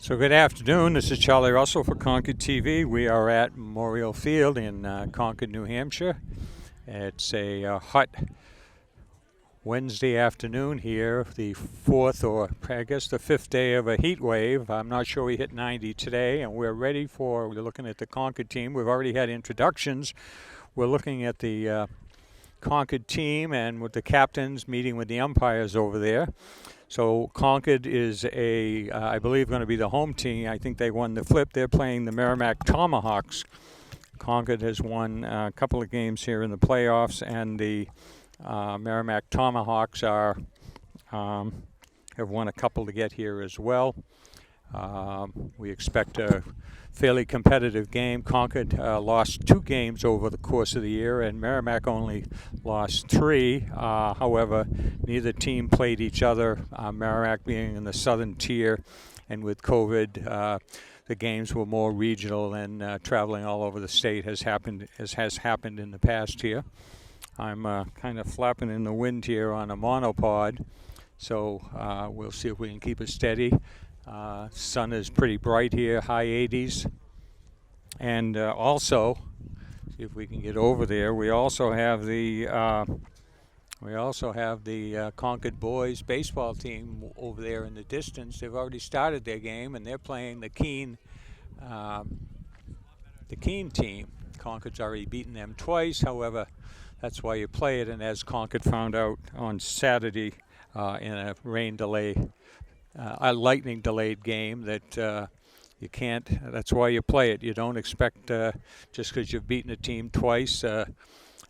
So good afternoon. This is Charlie Russell for Concord TV. We are at Memorial Field in Concord, New Hampshire. It's a hot Wednesday afternoon here, the fourth or I guess the fifth day of a heat wave. I'm not sure we hit 90 today, and we're looking at the Concord team. We've already had introductions. We're looking at the Concord team and with the captains meeting with the umpires over there. So Concord is I believe, going to be the home team. I think they won the flip. They're playing the Merrimack Tomahawks. Concord has won a couple of games here in the playoffs, and the Merrimack Tomahawks have won a couple to get here as well. We expect a fairly competitive game. Concord lost 2 games over the course of the year, and Merrimack only lost 3. However, neither team played each other. Merrimack being in the southern tier, and with COVID, the games were more regional, and traveling all over the state has happened in the past here. I'm kind of flapping in the wind here on a monopod, so we'll see if we can keep it steady. Sun is pretty bright here, high 80s. And also, see if we can get over there, we also have the Concord boys baseball team over there in the distance. They've already started their game, and they're playing the Keene team. Concord's already beaten them twice. However, that's why you play it. And as Concord found out on Saturday in a lightning delayed game, that you can't. That's why you play it. You don't expect just because you've beaten a team twice.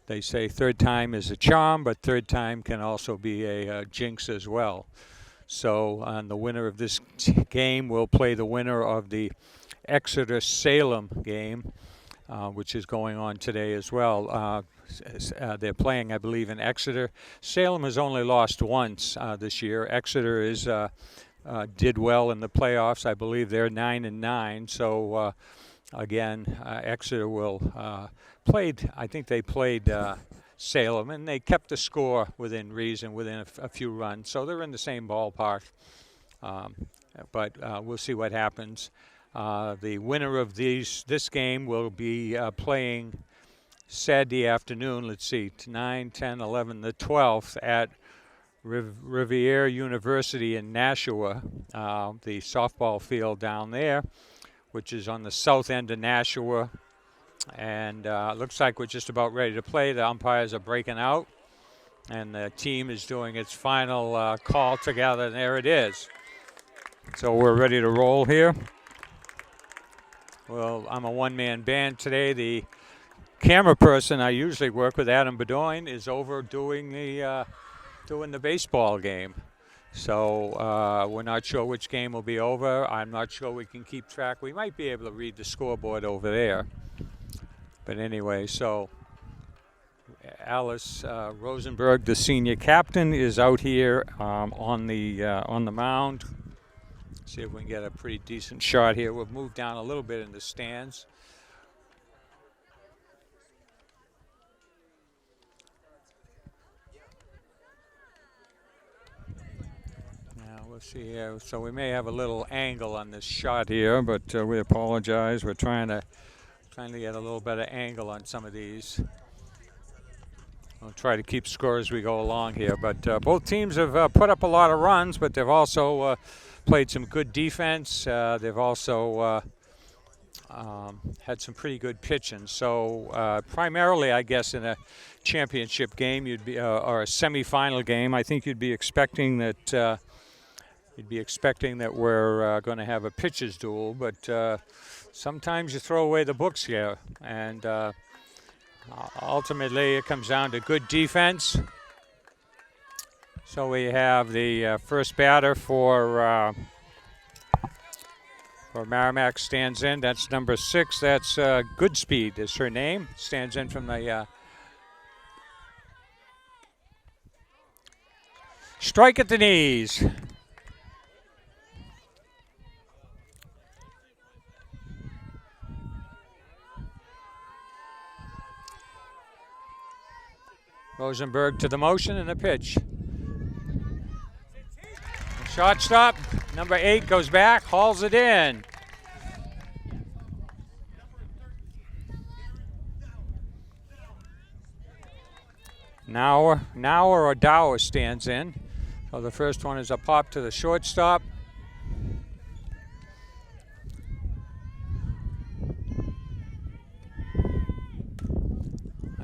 They say third time is a charm, but third time can also be a jinx as well. So the winner of this game will play the winner of the Exeter-Salem game, which is going on today as well. They're playing, I believe, in Exeter. Salem has only lost once this year. Exeter did well in the playoffs. I believe they're 9-9. So again, Exeter will played. I think they played Salem, and they kept the score within reason, within a few runs. So they're in the same ballpark. But we'll see what happens. The winner of this game will be playing Saturday afternoon. Let's see, 9, 10, 11, the 12th at Rivier University in Nashua, the softball field down there, which is on the south end of Nashua. And looks like we're just about ready to play. The umpires are breaking out, and the team is doing its final call together, and there it is. So we're ready to roll here. Well, I'm a one-man band today. The camera person I usually work with, Adam Bedoin, is over doing the baseball game. So we're not sure which game will be over. I'm not sure we can keep track. We might be able to read the scoreboard over there. But anyway, so Alice Rosenberg, the senior captain, is out here on the mound. See if we can get a pretty decent shot here. We'll move down a little bit in the stands. We'll see here. So we may have a little angle on this shot here, but we apologize. We're trying to get a little better angle on some of these. We'll try to keep score as we go along here. But both teams have put up a lot of runs, but they've also played some good defense. They've also had some pretty good pitching. So primarily, I guess, in a championship game, or a semifinal game, I think you'd be expecting that. We're going to have a pitcher's duel, but sometimes you throw away the books here, and ultimately it comes down to good defense. So we have the first batter for Merrimack stands in. That's number 6. That's Goodspeed is her name. Stands in from the strike at the knees. Rosenberg to the motion and the pitch. Shot stop, Number 8 goes back, hauls it in. Nauer or Dower stands in. So the first one is a pop to the shortstop.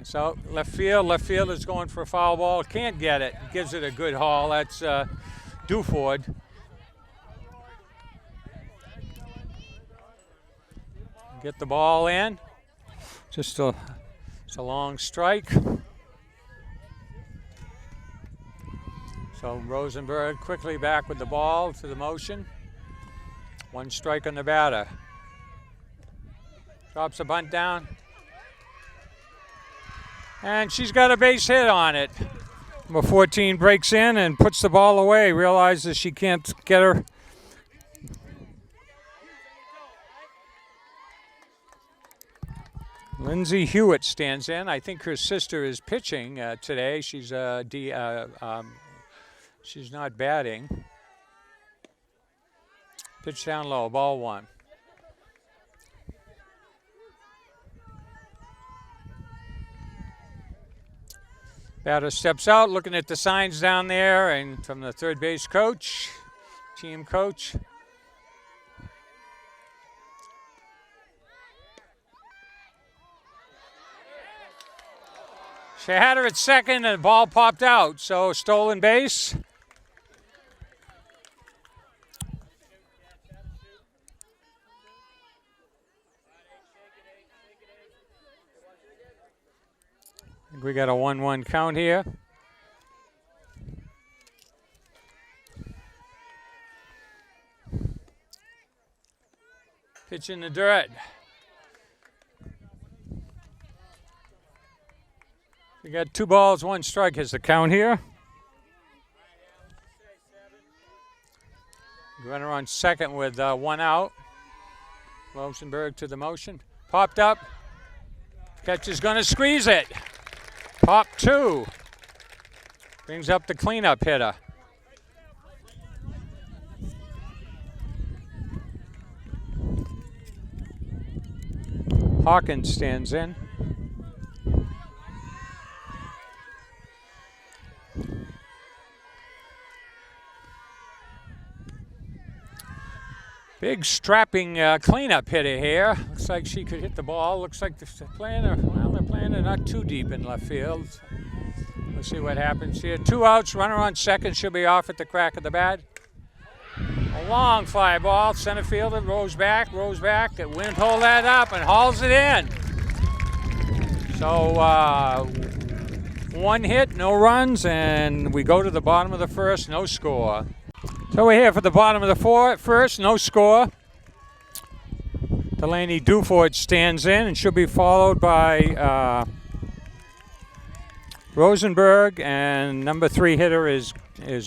So left field is going for a foul ball. Can't get it. Gives it a good haul. That's Duford. Get the ball in. Just it's a long strike. So Rosenberg quickly back with the ball to the motion. 1 strike on the batter. Drops a bunt down. And she's got a base hit on it. Number 14 breaks in and puts the ball away. Realizes she can't get her. Lindsay Hewitt stands in. I think her sister is pitching today. She's she's not batting. Pitch down low, ball 1. Batter steps out, looking at the signs down there, and from the third base coach, team coach. She had her at second, and the ball popped out, so stolen base. I think we got a 1-1 count here. Pitch in the dirt. We got 2 balls, 1 strike is the count here. Runner on second with 1 out. Rosenberg to the motion. Popped up. Catcher's going to squeeze it. Pop 2. Brings up the cleanup hitter. Hawkins stands in. Big strapping cleanup hitter here. Looks like she could hit the ball. Looks like they're playing her not too deep in left field. We'll see what happens here. 2 outs, runner on second. She'll be off at the crack of the bat. A long fly ball. Center fielder rows back. The wind hold that up and hauls it in. So 1 hit, no runs, and we go to the bottom of the first, no score. So we're here for the bottom of the first, no score. Delaney Duford stands in and she'll be followed by Rosenberg, and number 3 hitter is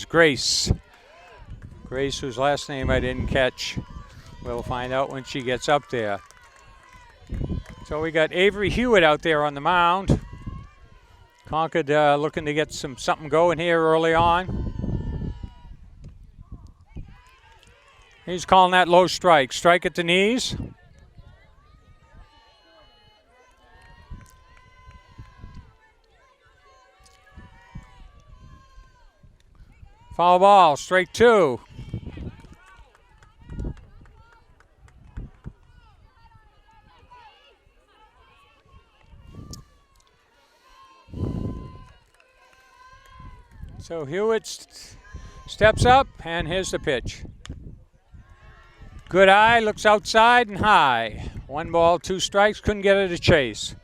Grace. Grace, whose last name I didn't catch. We'll find out when she gets up there. So we got Avery Hewitt out there on the mound. Concord looking to get something going here early on. He's calling that low strike. Strike at the knees. Foul ball, strike 2. So Hewitt steps up, and here's the pitch. Good eye, looks outside and high. 1 ball, 2 strikes, couldn't get it to chase.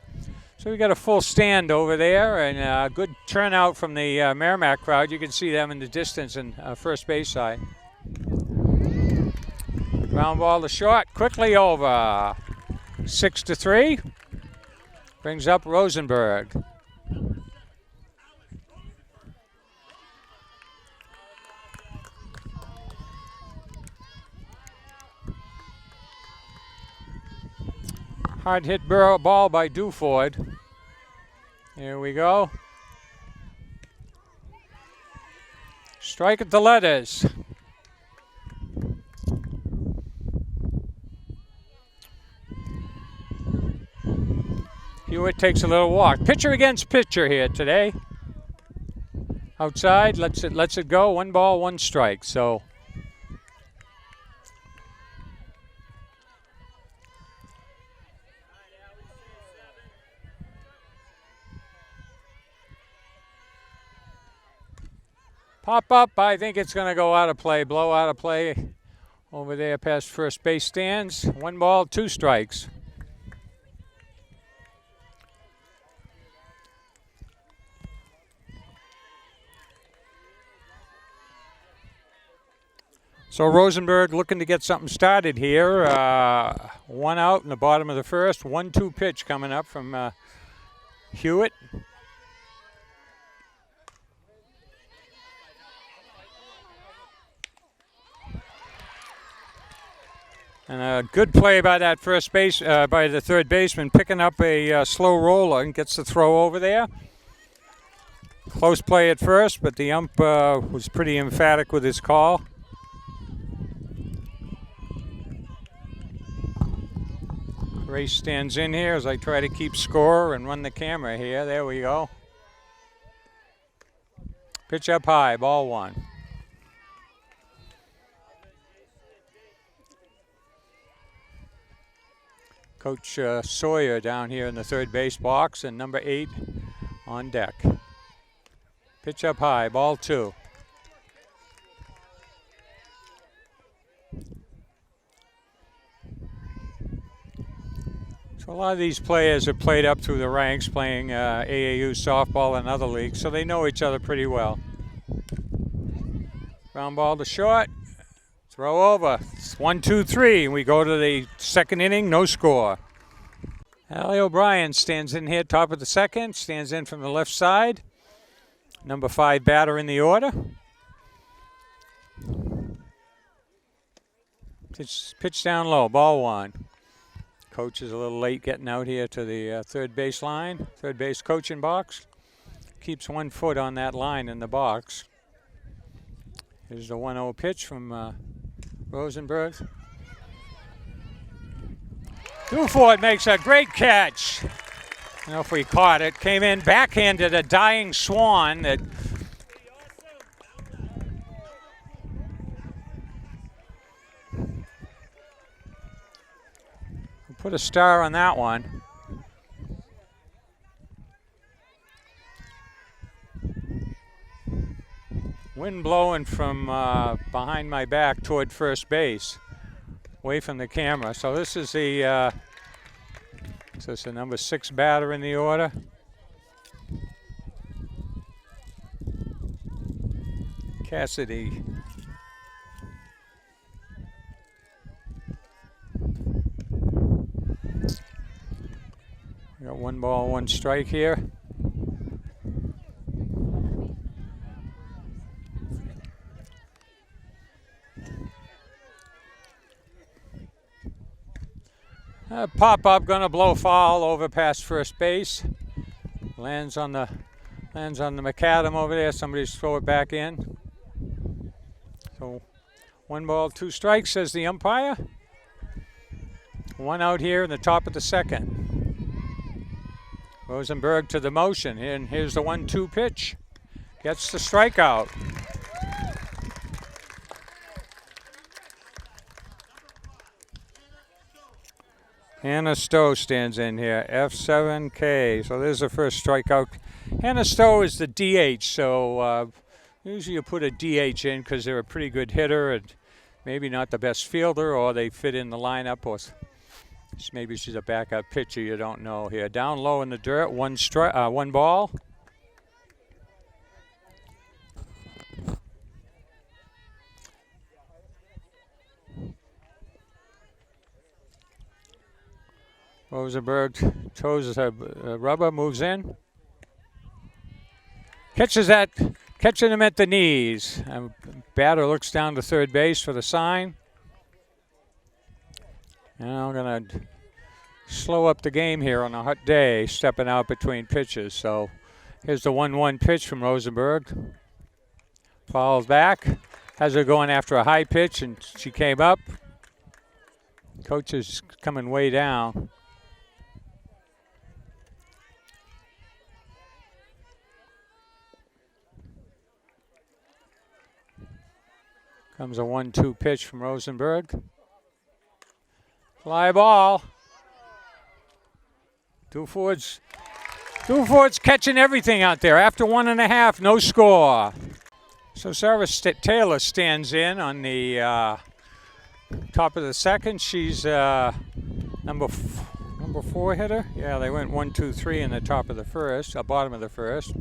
So we got a full stand over there, and a good turnout from the Merrimack crowd. You can see them in the distance in first base side. Ground ball to short, quickly over. 6-3. Brings up Rosenberg. Hard hit ball by Duford. Here we go. Strike at the letters. Hewitt takes a little walk. Pitcher against pitcher here today. Outside, lets it go. 1 ball, 1 strike. So pop up. I think it's going to go out of play. Blow out of play over there past first base stands. 1 ball, 2 strikes. So Rosenberg looking to get something started here. 1 out in the bottom of the first. 1-2 pitch coming up from Hewitt. And a good play by that by the third baseman, picking up a slow roller and gets the throw over there. Close play at first, but the ump was pretty emphatic with his call. Race stands in here as I try to keep score and run the camera here. There we go. Pitch up high, ball 1. Coach Sawyer down here in the third base box, and number 8 on deck. Pitch up high, ball 2. So a lot of these players have played up through the ranks, playing AAU softball and other leagues, so they know each other pretty well. Ground ball to short. Throw over. It's 1, 2, 3. And we go to the second inning, no score. Allie O'Brien stands in here, top of the second. Stands in from the left side. Number 5 batter in the order. Pitch down low, ball 1. Coach is a little late getting out here to the third base line. Third base coaching box. Keeps 1 foot on that line in the box. Here's the 1-0 pitch from Rosenberg. Duford makes a great catch. I don't know if we caught it. Came in, backhanded a dying swan that put a star on that one. Wind blowing from behind my back toward first base, away from the camera. So this is the number 6 batter in the order. Cassidy. We got 1 ball, 1 strike here. Pop-up gonna blow foul over past first base. Lands on the macadam over there. Somebody's throw it back in. So 1 ball, 2 strikes, says the umpire. 1 out here in the top of the second. Rosenberg to the motion, and here's the 1-2 pitch. Gets the strikeout. Hannah Stowe stands in here, F7K. So there's the first strikeout. Hannah Stowe is the DH, so usually you put a DH in because they're a pretty good hitter and maybe not the best fielder, or they fit in the lineup, or maybe she's a backup pitcher, you don't know here. Down low in the dirt, 1 ball. Rosenberg toes rubber, moves in. Catching him at the knees. Batter looks down to third base for the sign. And I'm going to slow up the game here on a hot day, stepping out between pitches. So here's the 1-1 pitch from Rosenberg. Fouls back. Has her going after a high pitch, and she came up. Coach is coming way down. Comes a 1-2 pitch from Rosenberg. Fly ball. Two forwards catching everything out there. After 1.5, no score. So Sarah Taylor stands in on the top of the second. She's number 4 hitter. Yeah, they went 1, 2, 3 in the top of the first, bottom of the first.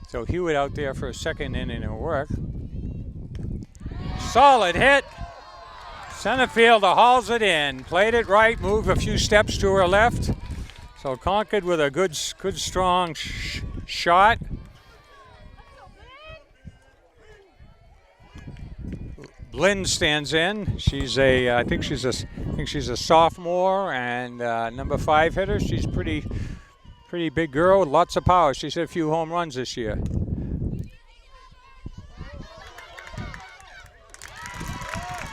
So Hewitt out there for a second inning of work. Solid hit. Center fielder hauls it in. Played it right, moved a few steps to her left. So Concord with a good strong shot. Blinn stands in. She's I think she's a sophomore and number 5 hitter. She's pretty big girl with lots of power. She's hit a few home runs this year.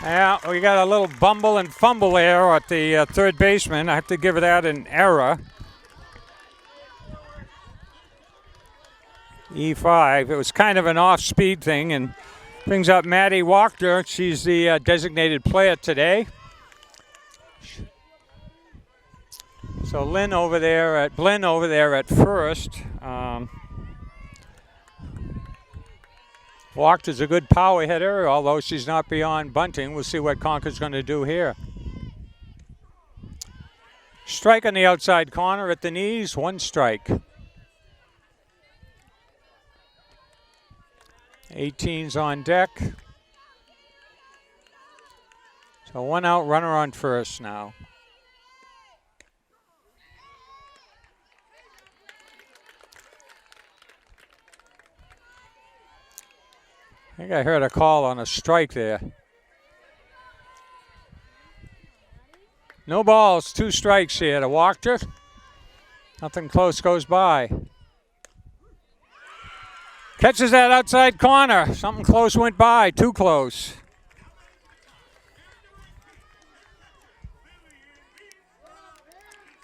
Yeah, we got a little bumble and fumble there at the third baseman. I have to give that an error. E5. It was kind of an off-speed thing, and brings up Maddie Wachter. She's the designated player today. So Blinn over there at first. Wachter's a good power hitter, although she's not beyond bunting. We'll see what Concord's going to do here. Strike on the outside corner at the knees, 1 strike. 18's on deck. So 1 out, runner on first now. I think I heard a call on a strike there. No balls, 2 strikes here to Wachter. Nothing close goes by. Catches that outside corner. Something close went by, too close.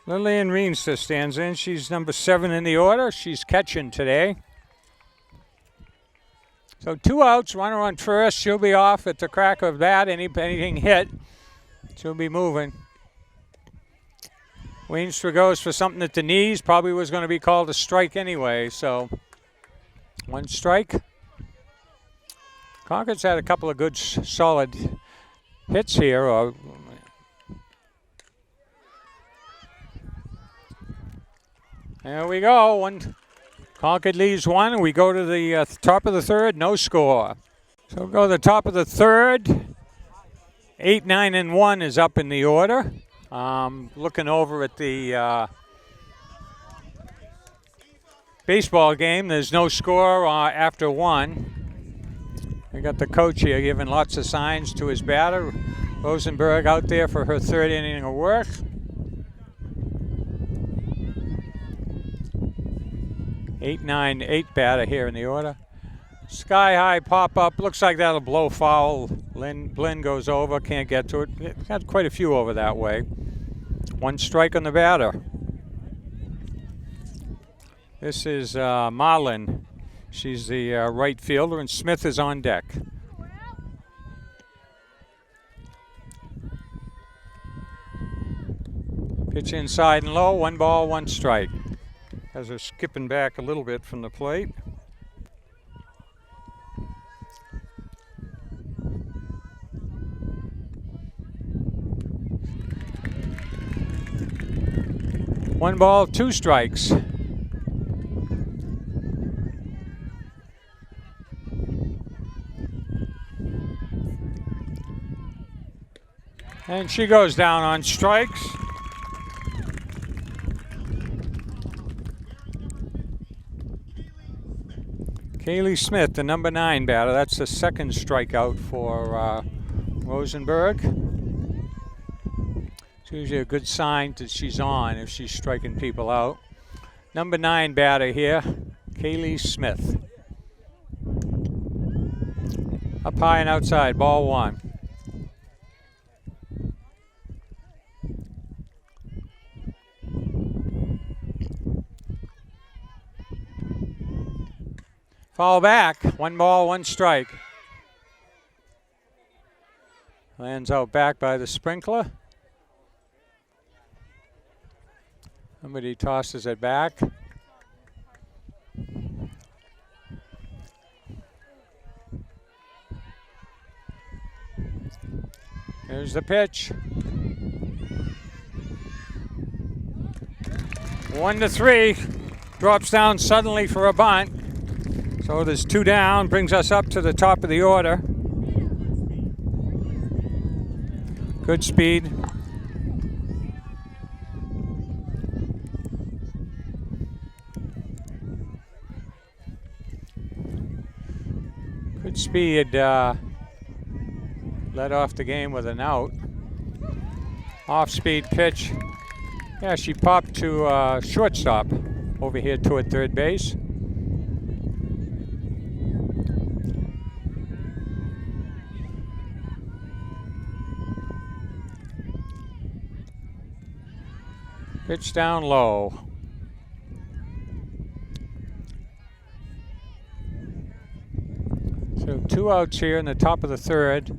Lillian Reenster stands in. She's number 7 in the order. She's catching today. So 2 outs, runner on first. She'll be off at the crack of that. Anything hit, she'll be moving. Weenstra goes for something at the knees. Probably was going to be called a strike anyway. So 1 strike. Concord's had a couple of good, solid hits here. There we go. Concord leads 1, and we go to the top of the third, no score. So we'll go to the top of the third. 8, 9, and 1 is up in the order. Looking over at the baseball game, there's no score after 1. We got the coach here giving lots of signs to his batter. Rosenberg out there for her 3rd inning of work. 8-9-8 batter here in the order. Sky high pop up. Looks like that'll blow foul. Blinn goes over. Can't get to it. Got quite a few over that way. 1 strike on the batter. This is Marlin. She's the right fielder, and Smith is on deck. Pitch inside and low. 1 ball, 1 strike. As they're skipping back a little bit from the plate. One ball, 2 strikes. And she goes down on strikes. Kaylee Smith, the number 9 batter. That's the 2nd strikeout for Rosenberg. It's usually a good sign that she's on if she's striking people out. Number 9 batter here, Kaylee Smith. Up high and outside, ball 1. Foul back, 1 ball, 1 strike. Lands out back by the sprinkler. Somebody tosses it back. Here's the pitch. 1-3. Drops down suddenly for a bunt. So there's 2 down. Brings us up to the top of the order. Good speed. Good speed. Led off the game with an out. Off-speed pitch. Yeah, she popped to shortstop over here toward third base. Pitch down low. So 2 outs here in the top of the third.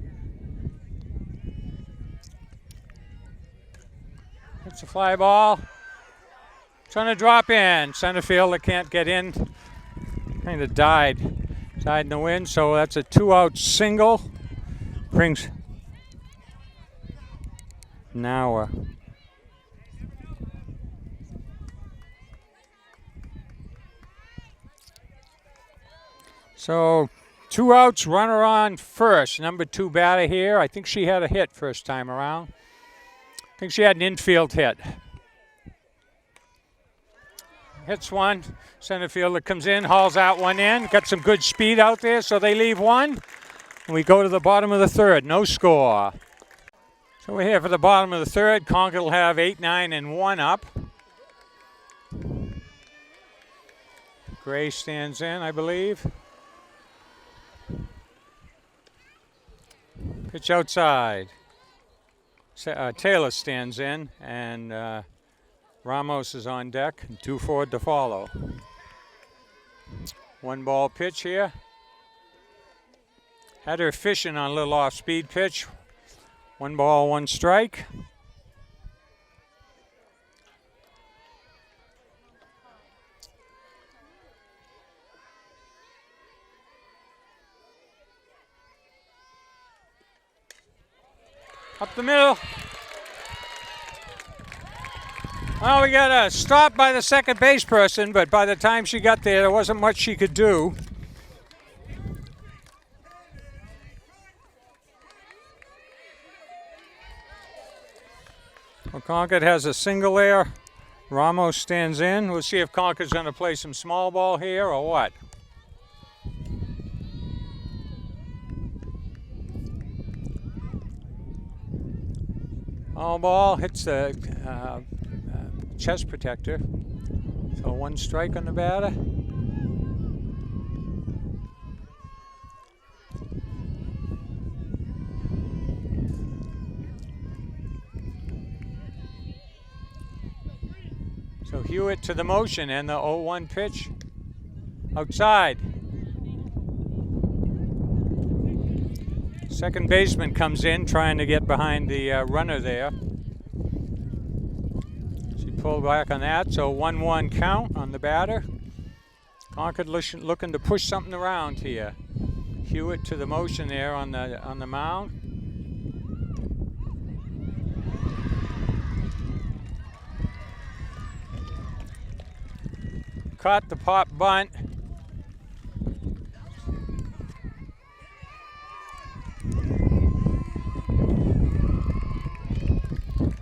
It's a fly ball. It's going to drop in. Center fielder can't get in. Kind of died in the wind. So that's a 2-out single. Brings now so 2 outs, runner on first. Number 2 batter here. I think she had a hit first time around. I think she had an infield hit. Hits one. Center fielder comes in, hauls out one in. Got some good speed out there, so they leave one. And we go to the bottom of the third. No score. So we're here for the bottom of the third. Concord will have 8, 9, and 1 up. Gray stands in, I believe. Pitch outside. Taylor stands in, and Ramos is on deck. 2 forward to follow. 1 ball pitch here. Had her fishing on a little off-speed pitch. 1 ball, 1 strike. Up the middle. Well, we got a stop by the second base person, but by the time she got there wasn't much she could do. Well, Concord has a single there. Ramos stands in. We'll see if Concord's going to play some small ball here or what. All ball hits the chest protector. So 1 strike on the batter. So Hewitt to the motion and the 0-1 pitch. Outside. Second baseman comes in trying to get behind the runner there. She pulled back on that, so 1-1 count on the batter. Concord looking to push something around here. Hewitt to the motion there on the mound. Caught the pop bunt.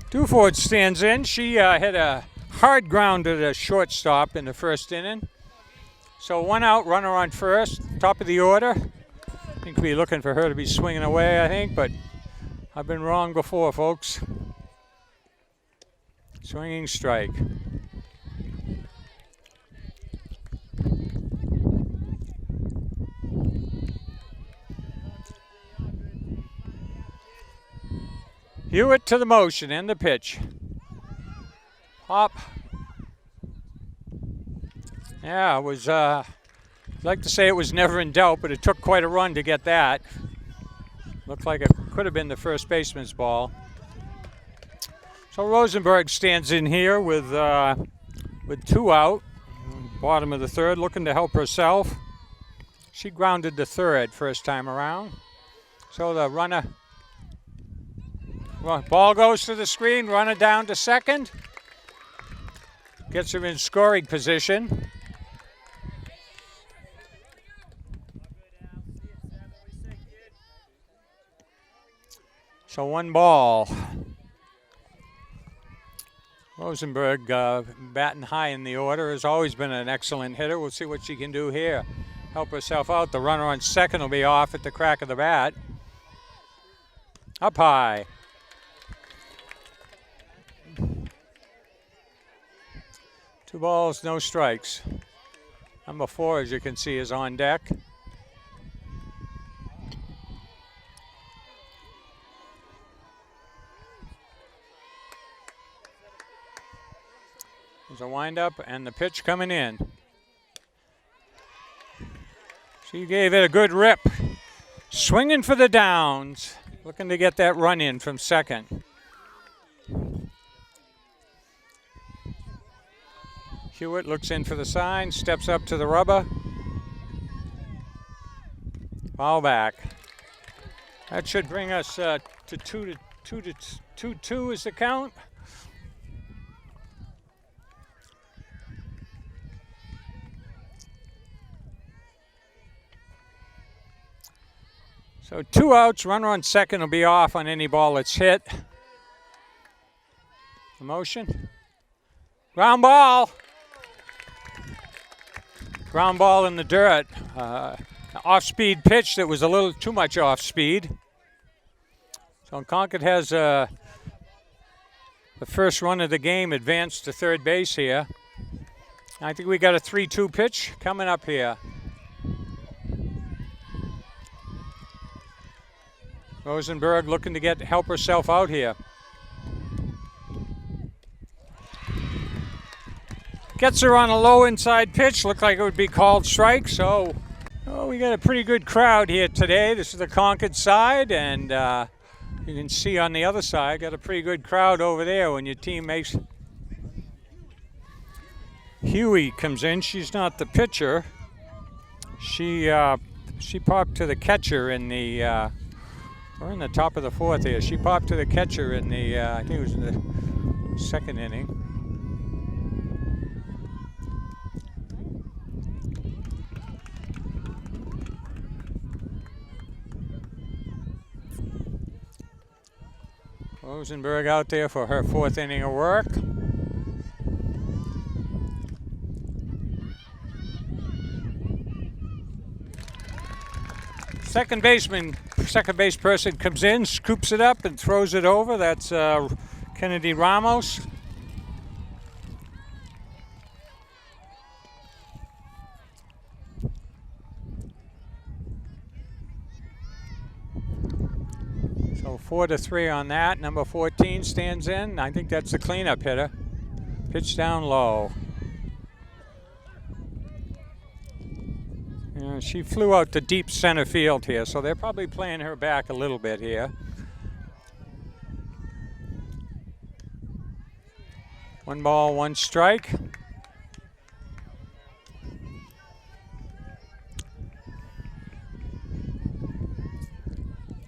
Duford stands in. She hit a hard ground to the shortstop in the first inning. So 1 out, runner on first, top of the order. I think we'll be looking for her to be swinging away, I think, but I've been wrong before, folks. Swinging strike. Hewitt to the motion and the pitch. Pop. Yeah, it was, I'd like to say it was never in doubt, but it took quite a run to get that. Looked like it could have been the first baseman's ball. So Rosenberg stands in here with 2 out. Bottom of the third, looking to help herself. She grounded to third first time around. So the runner, ball goes to the screen, runner down to second. Gets her in scoring position. So 1 ball. Rosenberg batting high in the order, has always been an excellent hitter. We'll see what she can do here. Help herself out. The runner on second will be off at the crack of the bat. Up high. Two balls, no strikes. Number 4, as you can see, is on deck. There's a windup and the pitch coming in. She gave it a good rip. Swinging for the downs. Looking to get that run in from second. Hewitt looks in for the sign, steps up to the rubber. Foul back. That should bring us to 2-2 is the count. So 2 outs, runner on second will be off on any ball that's hit. The motion. Ground ball. Ground ball in the dirt. Off-speed pitch that was a little too much off-speed. So Concord has the first run of the game advanced to third base here. I think we got a 3-2 pitch coming up here. Rosenberg looking to help herself out here. Gets her on a low inside pitch. Looked like it would be called strike. So we got a pretty good crowd here today. This is the Concord side, and you can see on the other side, got a pretty good crowd over there when your team makes. Huey comes in. She's not the pitcher. She popped to the catcher in the. We're in the top of the 4th here. She popped to the catcher in the, I think it was in the 2nd inning. Rosenberg out there for her 4th inning of work. Second base person comes in, scoops it up and throws it over. That's Kennedy Ramos. So 4-3 on that. Number 14 stands in. I think that's the cleanup hitter. Pitch down low. She flew out to deep center field here, so they're probably playing her back a little bit here. 1 ball, 1 strike.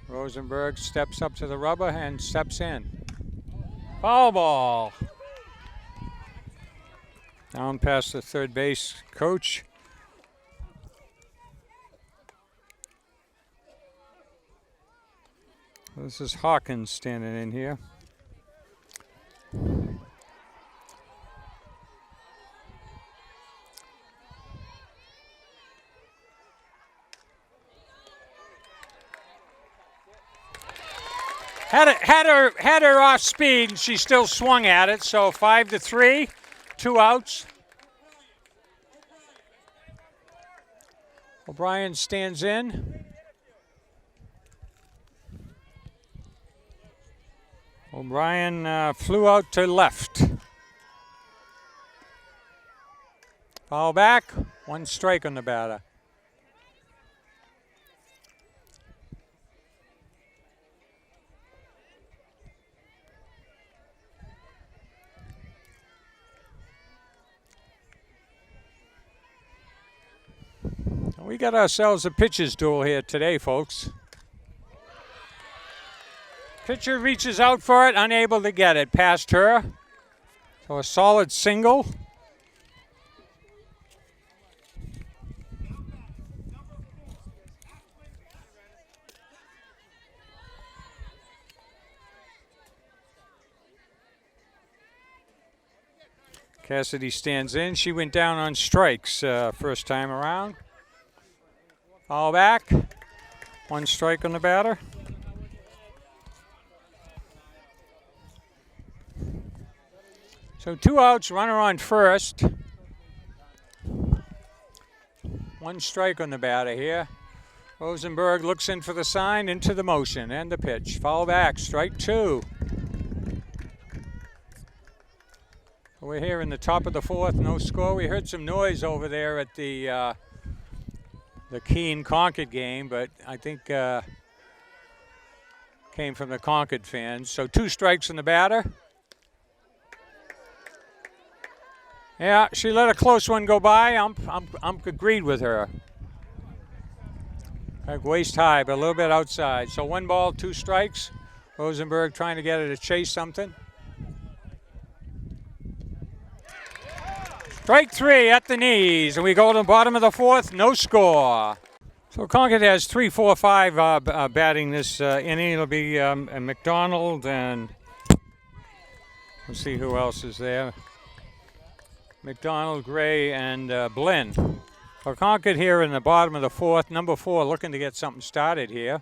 Rosenberg steps up to the rubber and steps in. Foul ball. Down past the third base coach. This is Hawkins standing in here. Had her off speed, and she still swung at it. So 5-3, 2 outs. O'Brien stands in. O'Brien flew out to left. Foul back, 1 strike on the batter. We got ourselves a pitcher's duel here today, folks. Pitcher reaches out for it, unable to get it past her. So a solid single. Cassidy stands in. She went down on strikes first time around. Foul back. 1 strike on the batter. So 2 outs, runner on first. 1 strike on the batter here. Rosenberg looks in for the sign, into the motion, and the pitch. Foul back, strike 2. We're here in the top of the 4th, no score. We heard some noise over there at the Keene-Concord game, but I think came from the Concord fans. So 2 strikes in the batter. Yeah, she let a close one go by. I'm agreed with her. Like waist high, but a little bit outside. So 1 ball, 2 strikes. Rosenberg trying to get her to chase something. Strike 3 at the knees, and we go to the bottom of the 4th, no score. So Concord has 3, 4, 5 batting this inning. It'll be McDonald, and let's see who else is there. McDonald, Gray, and Blinn. So Concord here in the bottom of the 4th, number 4 looking to get something started here.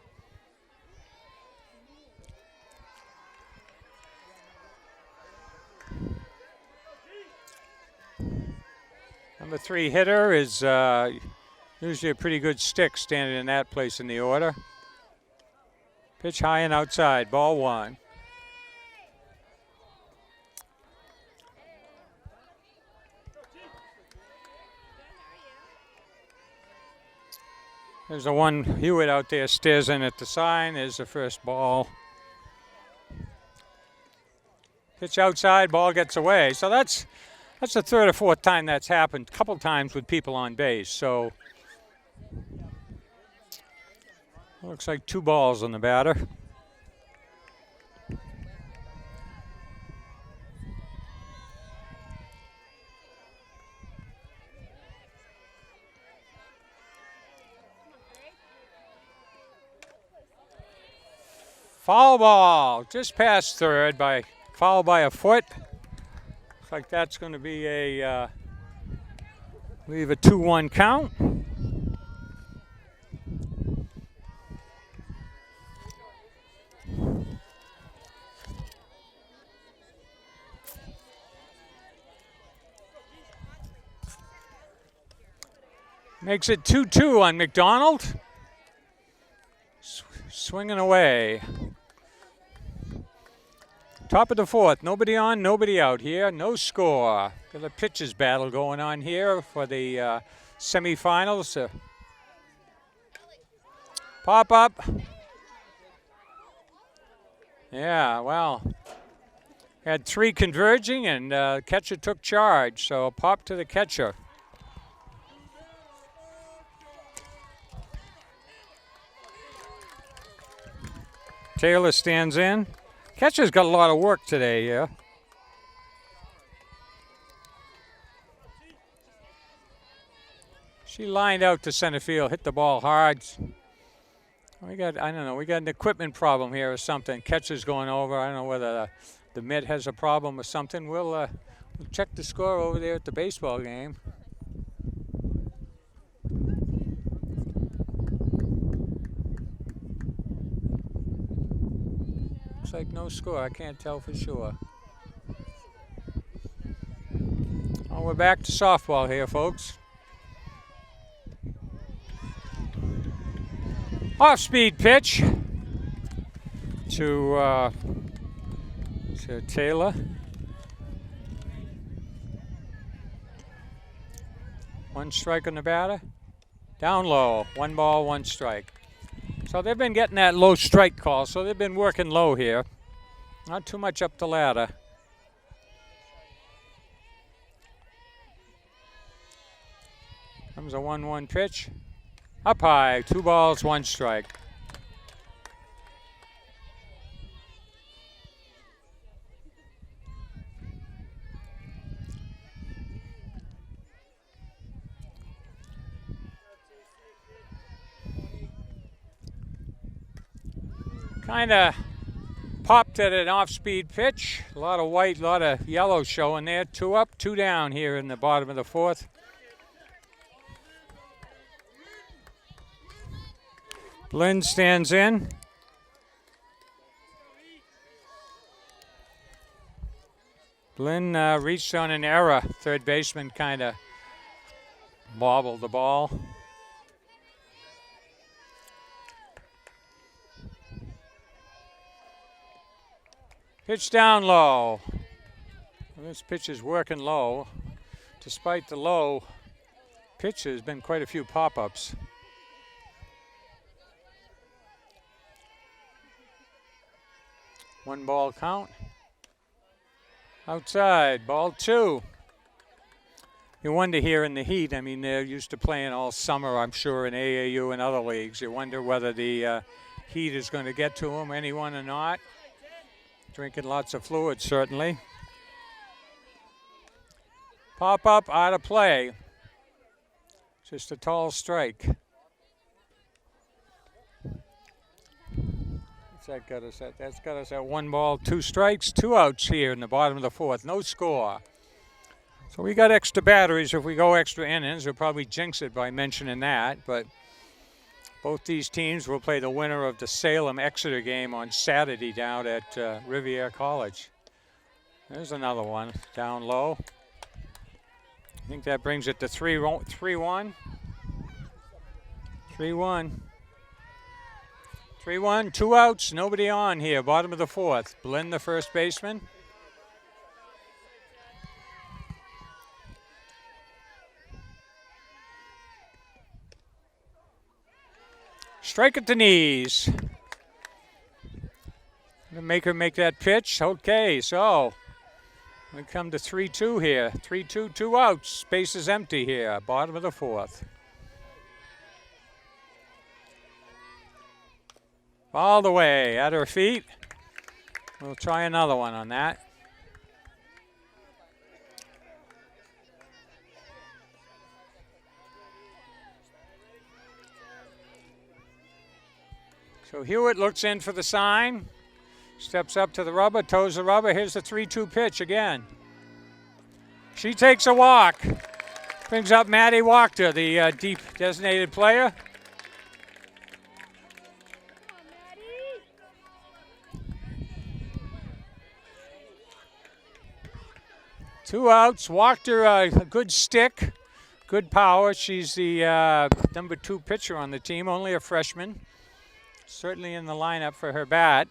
Number 3 hitter is usually a pretty good stick standing in that place in the order. Pitch high and outside, ball 1. There's the one Hewitt out there stares in at the sign. There's the first ball. Pitch outside, ball gets away. So that's the 3rd or 4th time that's happened, a couple times with people on base. So looks like 2 balls on the batter. Foul ball, just past 3rd by foul by a foot. Looks like that's going to be a, I believe a 2-1 count. Makes it 2-2 on McDonald. Swinging away. Top of the 4th, nobody on, nobody out here, no score. Got a pitcher's battle going on here for the semifinals. Pop up. Yeah, well, had 3 converging and catcher took charge, so pop to the catcher. Taylor stands in. Catcher's got a lot of work today, yeah. She lined out to center field, hit the ball hard. We got an equipment problem here or something. Catcher's going over. I don't know whether the mitt has a problem or something. We'll check the score over there at the baseball game. Looks like no score. I can't tell for sure. Oh, we're back to softball here, folks. Off-speed pitch to Taylor. 1 strike on the batter. Down low. 1 ball, 1 strike. So they've been getting that low strike call, so they've been working low here. Not too much up the ladder. Comes a 1-1 pitch. Up high, 2 balls, 1 strike. Kind of popped at an off-speed pitch. A lot of white, a lot of yellow showing there. 2 up, 2 down here in the bottom of the 4th. Blinn stands in. Blinn reached on an error. Third baseman kind of bobbled the ball. Pitch down low. Well, this pitch is working low. Despite the low pitch, there's been quite a few pop-ups. One ball count. Outside, ball 2. You wonder here in the heat, I mean, they're used to playing all summer, I'm sure, in AAU and other leagues. You wonder whether the heat is going to get to them, anyone or not. Drinking lots of fluid, certainly. Pop up, out of play. Just a tall strike. What's that got us at? That's got us at 1 ball, 2 strikes, 2 outs here in the bottom of the 4th. No score. So we got extra batteries. If we go extra innings, we'll probably jinx it by mentioning that. But both these teams will play the winner of the Salem-Exeter game on Saturday down at Riviera College. There's another one down low. I think that brings it to 3-1. 3-1. 3-1, 2 outs, nobody on here, bottom of the 4th. Blinn, the first baseman. Strike at the knees. Gonna make her make that pitch. Okay, so we come to 3-2 here. 3-2, 2 outs. Space is empty here, bottom of the 4th. All the way at her feet. We'll try another one on that. So Hewitt looks in for the sign. Steps up to the rubber, toes the rubber. Here's the 3-2 pitch again. She takes a walk. Brings up Maddie Wachter, the deep designated player. Two outs. Wachter, a good stick, good power. She's the number 2 pitcher on the team, only a freshman. Certainly in the lineup for her bat.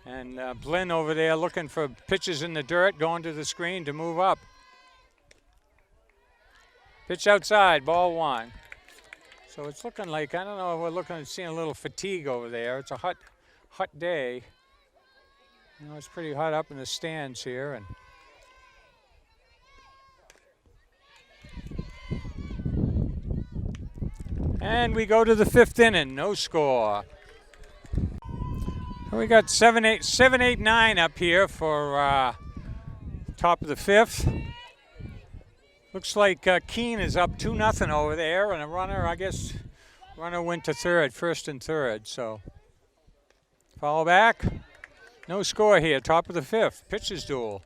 And Blinn over there looking for pitches in the dirt, going to the screen to move up. Pitch outside, ball 1. So it's looking like, I don't know, we're seeing a little fatigue over there. It's a hot day. You know, it's pretty hot up in the stands here. And we go to the 5th inning, no score. We got 7, 8, 9 up here for top of the 5th. Looks like Keene is up 2-0 over there, and a runner, I guess, went to third, first and third. So foul back. No score here, top of the 5th. Pitchers duel.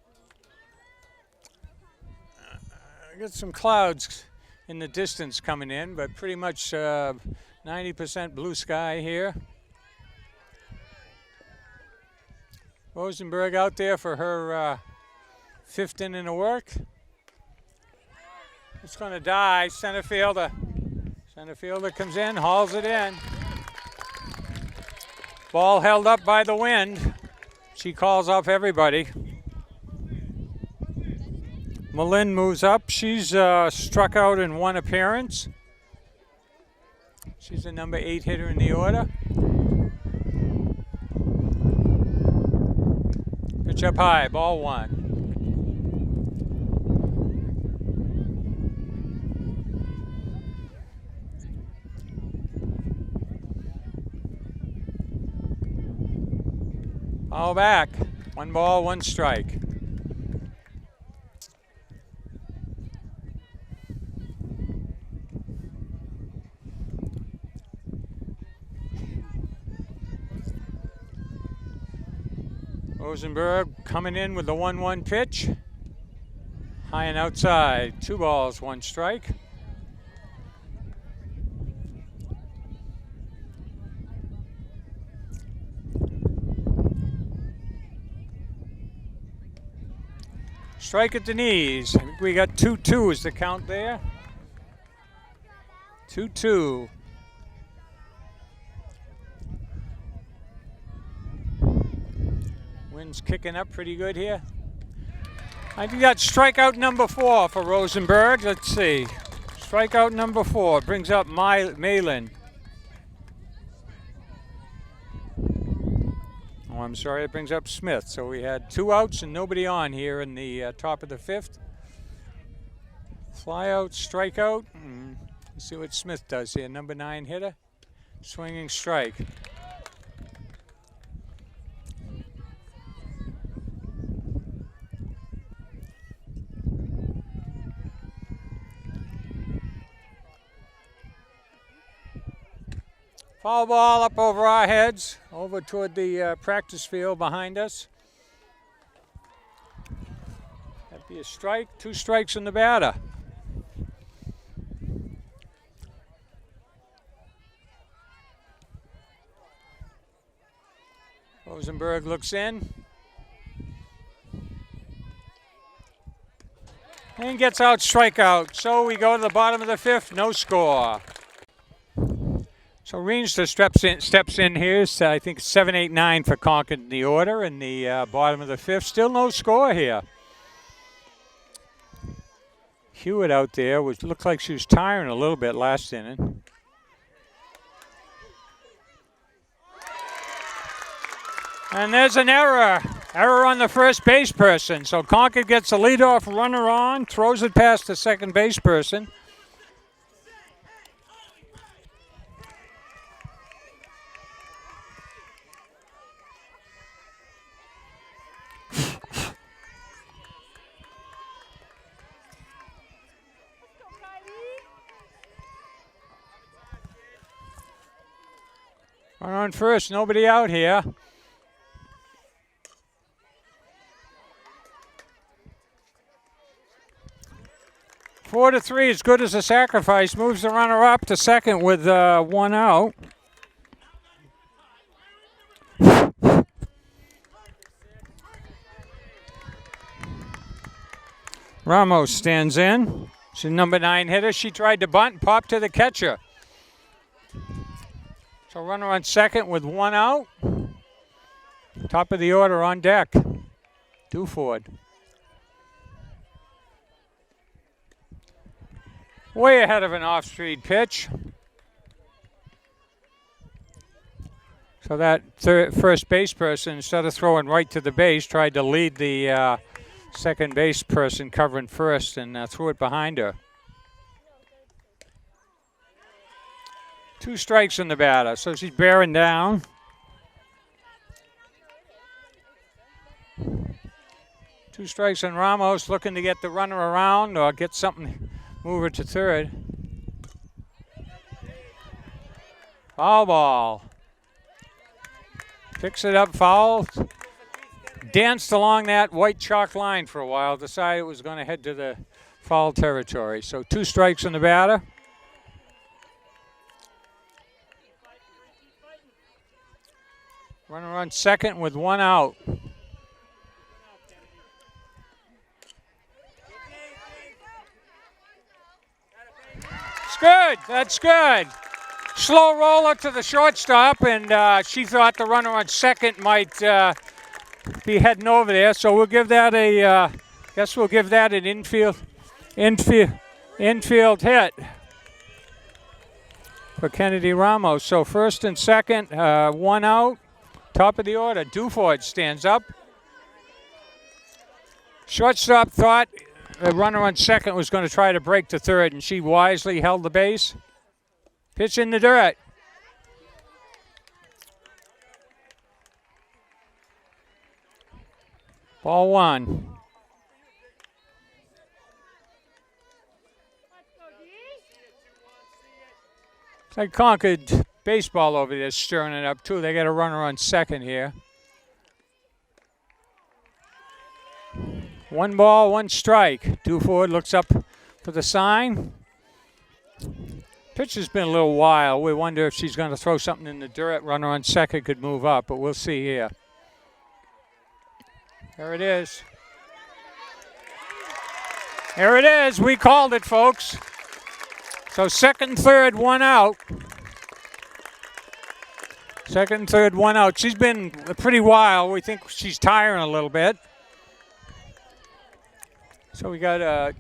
I got some clouds in the distance coming in, but pretty much 90% blue sky here. Rosenberg out there for her 5th inning of work. It's going to die. Center fielder comes in, hauls it in. Ball held up by the wind. She calls off everybody. Malin moves up. She's struck out in 1 appearance. She's the number 8 hitter in the order. Pitch up high, ball 1. Foul back. 1 ball, 1 strike. Rosenberg coming in with the 1-1 pitch. High and outside. 2 balls, 1 strike. Strike at the knees. I think we got 2-2 is the count there. 2-2. Wind's kicking up pretty good here. I think that's strikeout number 4 for Rosenberg. Let's see. Strikeout number 4 brings up Malin. Oh, I'm sorry, it brings up Smith. So we had 2 outs and nobody on here in the top of the 5th. Fly out, strikeout. Let's see what Smith does here. Number 9 hitter. Swinging strike. Foul ball up over our heads, over toward the practice field behind us. That'd be a strike, 2 strikes in the batter. Rosenberg looks in. And gets out strikeout. So we go to the bottom of the 5th, no score. So Rienstra steps in here. So I think 7, 8, 9 for Concord in the order in the bottom of the 5th. Still no score here. Hewitt out there looked like she was tiring a little bit last inning. And there's an error. Error on the first base person. So Concord gets a leadoff runner on, throws it past the second base person. Runner on first, nobody out here. Four to 3, as good as a sacrifice. Moves the runner up to second with 1 out. Ramos stands in. She's number 9 hitter. She tried to bunt, popped to the catcher. So runner on second with 1 out. Top of the order on deck. Duford. Way ahead of an off-speed pitch. So that first base person, instead of throwing right to the base, tried to lead the second base person covering first and threw it behind her. 2 strikes in the batter, so she's bearing down. Two strikes on Ramos, looking to get the runner around or get something, move her to third. Foul ball. Picks it up, foul. Danced along that white chalk line for a while, decided it was going to head to the foul territory. So 2 strikes in the batter. Runner on second with 1 out. It's good. That's good. Slow roller to the shortstop, and she thought the runner on second might be heading over there. So we'll give that a, guess we'll give that an infield hit for Kennedy Ramos. So first and second, 1 out. Top of the order, Duford stands up. Shortstop thought the runner on second was going to try to break to third, and she wisely held the base. Pitch in the dirt. Ball one. It's like Concord baseball over there stirring it up too. They got a runner on second here. 1 ball, 1 strike. Duford looks up for the sign. Pitch has been a little wild. We wonder if she's going to throw something in the dirt. Runner on second could move up, but we'll see here. There it is. There it is. We called it, folks. So second and third, 1 out. Second and third, 1 out. She's been pretty wild. We think she's tiring a little bit. So we got a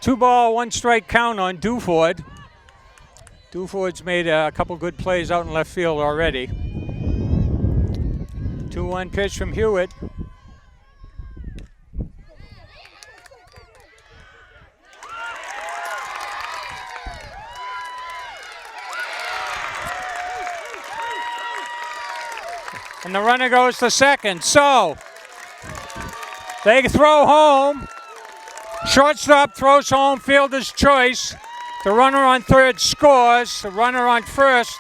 2 ball, 1 strike count on Duford. Duford's made a couple good plays out in left field already. 2-1 pitch from Hewitt. And the runner goes to second. So they throw home. Shortstop throws home, fielder's choice. The runner on third scores. The runner on first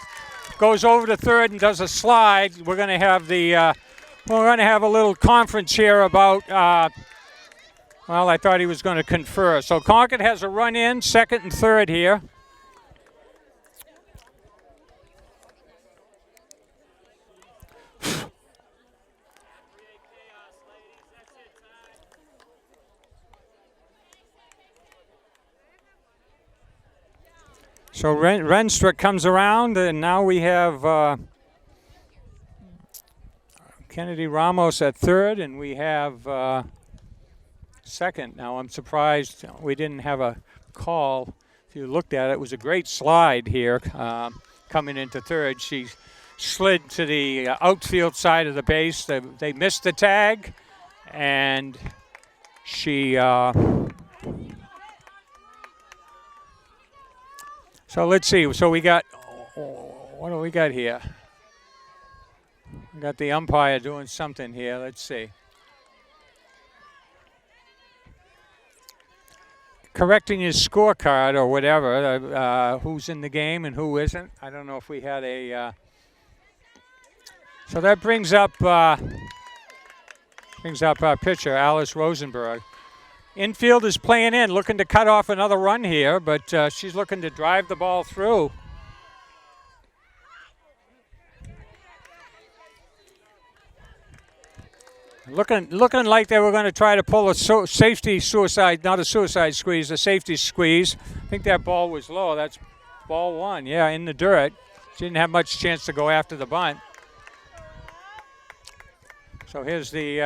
goes over to third and does a slide. We're going to have a little conference here about. Well, I thought he was going to confer. So Concord has a run in, second and third here. So Renstruck comes around, and now we have Kennedy Ramos at third, and we have second. Now I'm surprised we didn't have a call. If you looked at it, it was a great slide here coming into third. She slid to the outfield side of the base. They missed the tag, and she... So let's see. So we got, what do we got here? We got the umpire doing something here. Let's see. Correcting his scorecard or whatever, who's in the game and who isn't. I don't know if we had a. So that brings up our pitcher, Alice Rosenberg. Infield is playing in, looking to cut off another run here, but she's looking to drive the ball through. Looking like they were going to try to pull a safety suicide, not a suicide squeeze, a safety squeeze. I think that ball was low. That's ball one, yeah, in the dirt. She didn't have much chance to go after the bunt. So here's the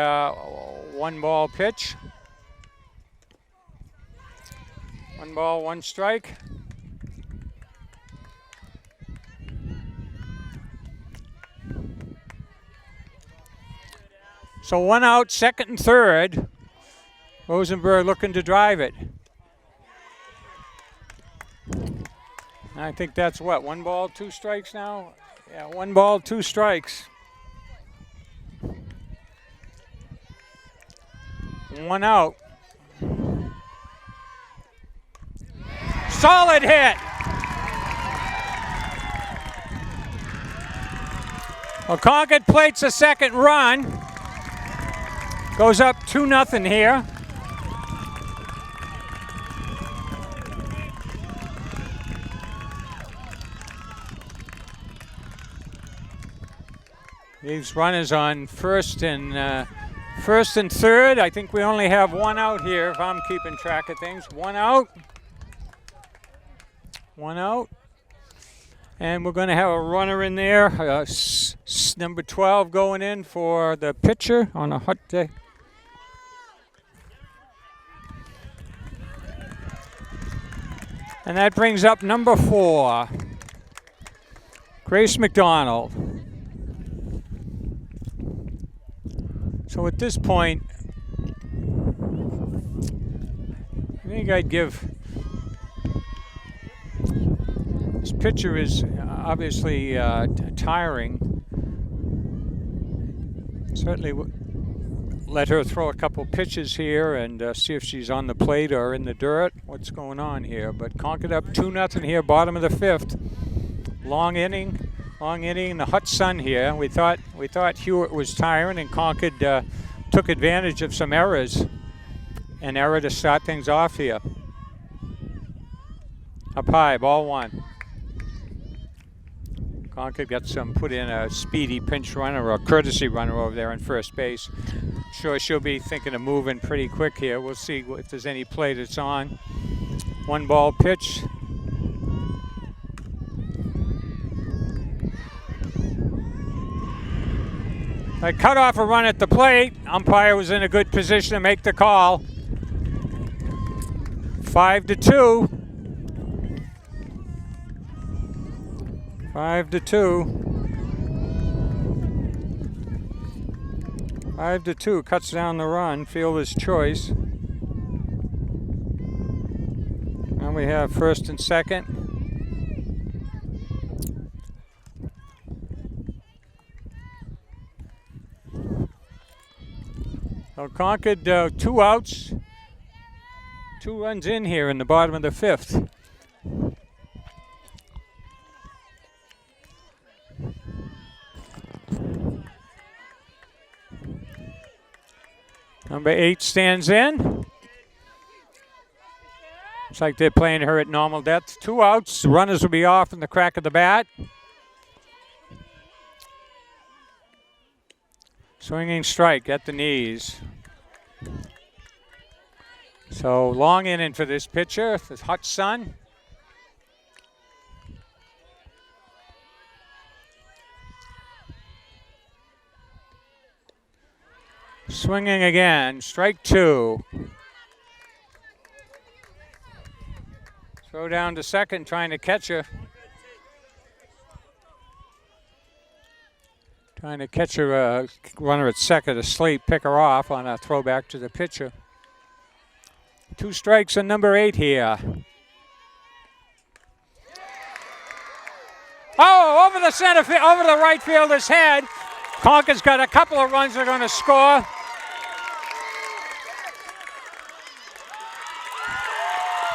1 ball pitch. 1 ball, 1 strike. So 1 out, second and third. Rosenberg looking to drive it. I think that's what, 1 ball, 2 strikes now? Yeah, 1 ball, 2 strikes. 1 out. Solid hit. Well, Concord plates a second run. Goes up 2-0 here. These runners on first and third. I think we only have 1 out here if I'm keeping track of things. 1 out. 1 out. And we're going to have a runner in there. Number 12 going in for the pitcher on a hot day. And that brings up number 4, Grace McDonald. So at this point, I think I'd give... This pitcher is obviously tiring. Certainly let her throw a couple pitches here and see if she's on the plate or in the dirt. What's going on here? But Concord up 2-0 here, bottom of the 5th. Long inning, the hot sun here. We thought Hewitt was tiring, and Concord took advantage of some errors. An error to start things off here. Up high, ball 1. Concord got put in a speedy pinch runner or a courtesy runner over there on first base. Sure, she'll be thinking of moving pretty quick here. We'll see if there's any play that's on. 1 ball pitch. I cut off a run at the plate. Umpire was in a good position to make the call. 5-2. 5-2, cuts down the run, fielder's choice. And we have first and second. So Concord 2 outs, 2 runs in here in the bottom of the 5th. Number 8 stands in. Looks like they're playing her at normal depth. 2 outs. The runners will be off in the crack of the bat. Swinging strike at the knees. So long inning for this pitcher. This hot sun. Swinging again, strike 2. Throw down to second, trying to catch her. Trying to catch her runner at second asleep, pick her off on a throwback to the pitcher. 2 strikes on number 8 here. Oh, over the over the right fielder's head. Concord's got a couple of runs they're going to score.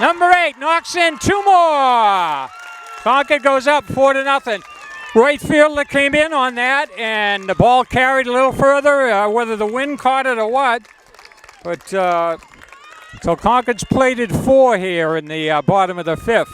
Number 8 knocks in 2 more. Concord goes up 4-0. Right fielder came in on that, and the ball carried a little further, whether the wind caught it or what. But so Concord's plated 4 here in the bottom of the 5th.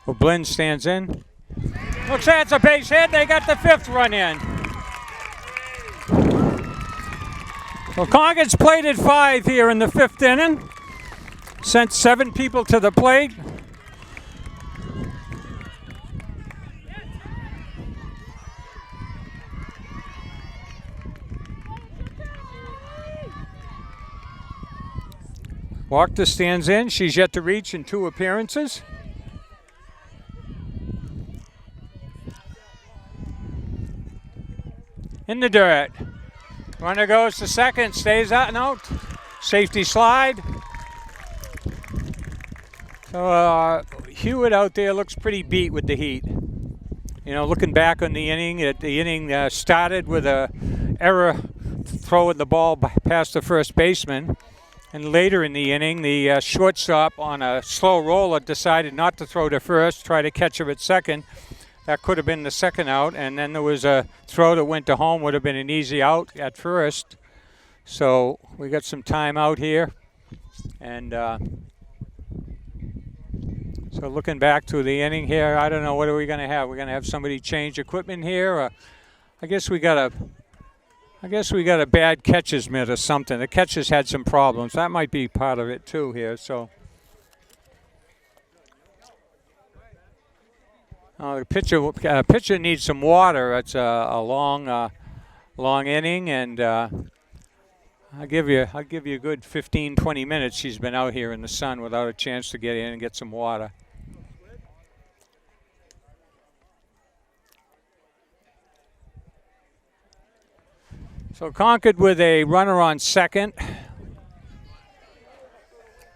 Well, Blinn stands in. Looks like it's a base hit. They got the 5th run in. Well, Concord's plated 5 here in the 5th inning. Sent 7 people to the plate. Wachter stands in. She's yet to reach in 2 appearances. In the dirt. Runner goes to second, stays out, no, safety slide. So Hewitt out there looks pretty beat with the heat. You know, looking back on the inning, started with a error throwing the ball past the first baseman. And later in the inning, the shortstop on a slow roller decided not to throw to first, try to catch her at second. That could have been the second out, and then there was a throw that went to home, would have been an easy out at first. So we got some time out here. And so looking back to the inning here, I don't know, what are we going to have? We're going to have somebody change equipment here? Or I guess we got a bad catcher's mitt or something. The catcher's had some problems. That might be part of it too here. So. The pitcher needs some water. It's a long inning, and I'll give you a good 15-20 minutes. She's been out here in the sun without a chance to get in and get some water. So Concord with a runner on second.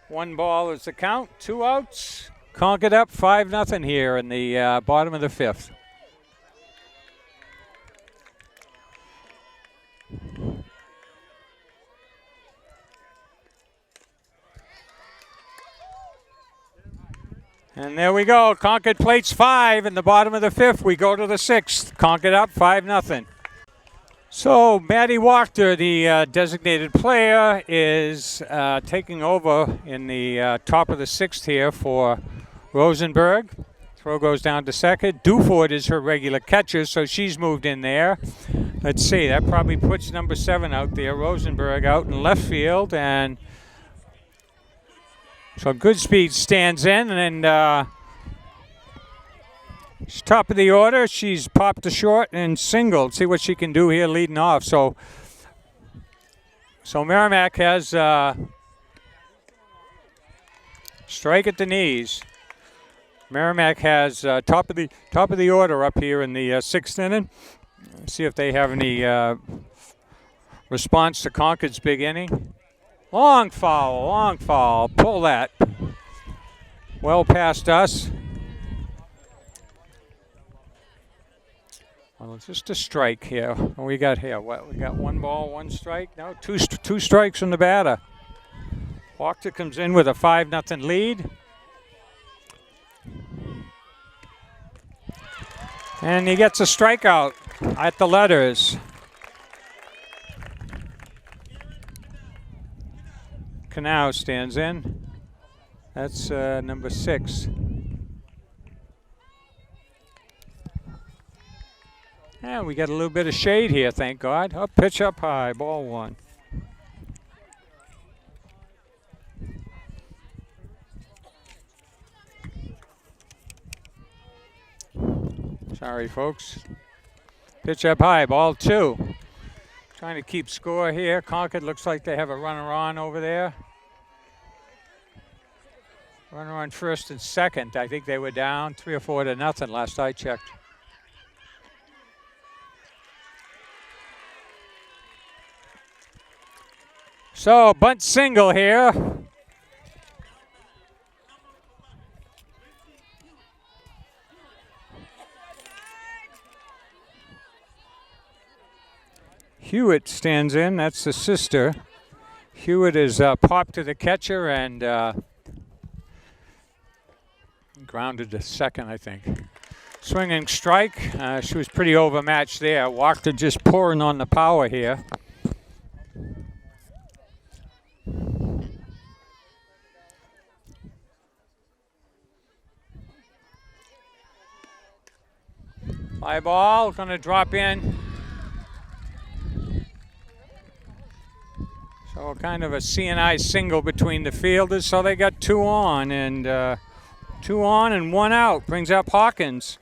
1 ball is the count, 2 outs. Concord up 5-0 here in the bottom of the 5th. And there we go. Concord plates 5 in the bottom of the 5th. We go to the 6th. Concord up 5-0. So Maddie Wachter, the designated player, is taking over in the top of the 6th here for Rosenberg. Throw goes down to second. Duford is her regular catcher, so she's moved in there. Let's see, that probably puts number 7 out there. Rosenberg out in left field, and so Goodspeed stands in, and she's top of the order. She's popped to short and singled. See what she can do here leading off. So Merrimack has strike at the knees. Merrimack has top of the order up here in the 6th inning. See if they have any response to Concord's big inning. Long foul. Pull that. Well past us. Well, it's just a strike here. What we got here? What, we got 1 ball, 1 strike? No, two strikes from the batter. Wachter comes in with a 5-0 lead. And he gets a strikeout at the letters. Canal stands in. That's number 6. And we got a little bit of shade here, thank God. Up, pitch up high, ball 1. Sorry, folks. Pitch up high, ball 2. Trying to keep score here. Concord looks like they have a runner on over there. Runner on first and second. I think they were down 3 or 4 to nothing last I checked. So, bunt single here. Hewitt stands in. That's the sister. Hewitt is popped to the catcher and grounded to second, I think. Swinging strike. She was pretty overmatched there. Wachter just pouring on the power here. Fly ball, going to drop in. So kind of a CNI single between the fielders. So they got 2 on and 2 on and 1 out. Brings up Hawkins.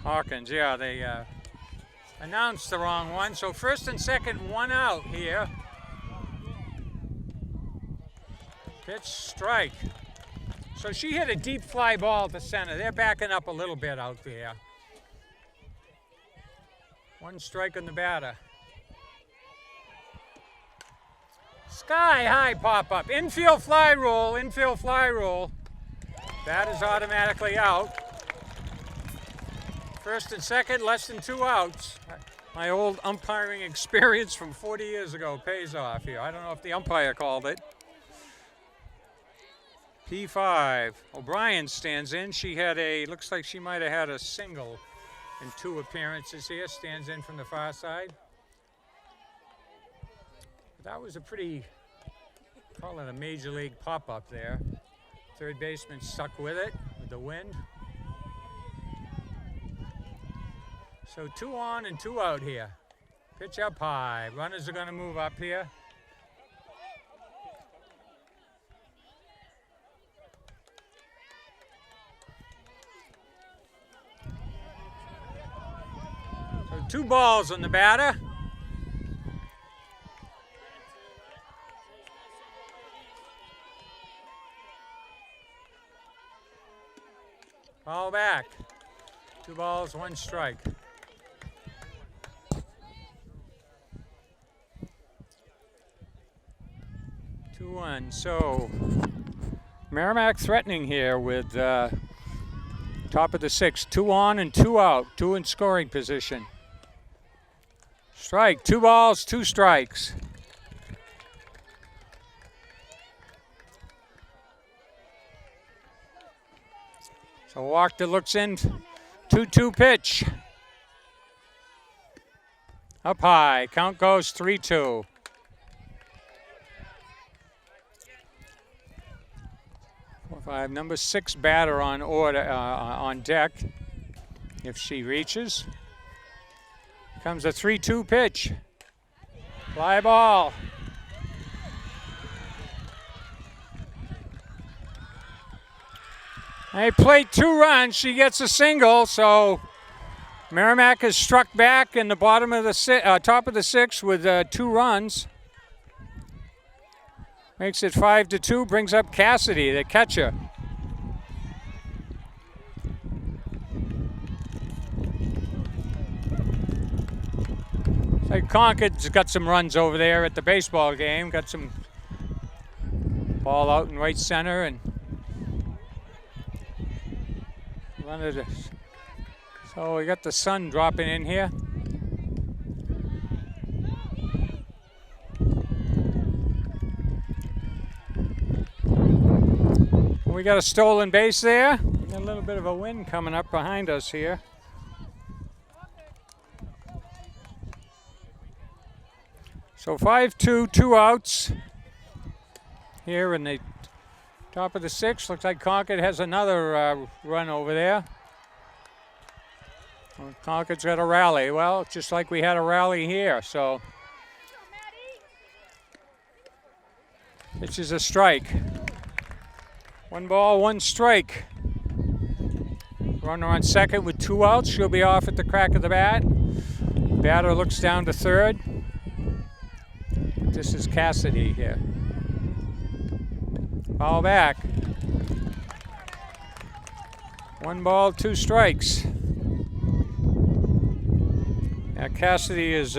Hawkins, yeah, they announced the wrong one. So first and second, 1 out here. Pitch, strike. So she hit a deep fly ball to center. They're backing up a little bit out there. 1 strike on the batter. Sky high pop up. Infield fly roll, infield fly roll. That is automatically out. First and second, less than 2 outs. My old umpiring experience from 40 years ago pays off here. I don't know if the umpire called it. P5. O'Brien stands in. She had looks like she might have had a single in 2 appearances here. Stands in from the far side. That was a pretty, call it a major league pop-up there. Third baseman stuck with it, with the wind. So 2 on and 2 out here. Pitch up high. Runners are going to move up here. So 2 balls on the batter. Foul back. 2 balls, 1 strike. Two one. So Merrimack threatening here with top of the 6th. 2 on and 2 out. 2 in scoring position. Strike. 2 balls, 2 strikes. So Walker looks in. 2-2 pitch. Up high. Count goes 3-2. Number 6 batter on order on deck. If she reaches, comes a 3-2 pitch. Fly ball. They played 2 runs. She gets a single, so Merrimack has struck back in the bottom of the top of the 6th with 2 runs. Makes it 5-2, brings up Cassidy, the catcher. Like Concord's got some runs over there at the baseball game. Got some ball out in right center and so we got the sun dropping in here. We got a stolen base there. A little bit of a wind coming up behind us here. So 5-2, 2 outs here in the top of the 6th. Looks like Concord has another run over there. Well, Concord's got a rally. Well, just like we had a rally here. So this is a strike. 1 ball, 1 strike. Runner on second with 2 outs. She'll be off at the crack of the bat. Batter looks down to third. This is Cassidy here. Foul back. 1 ball, 2 strikes. Now Cassidy is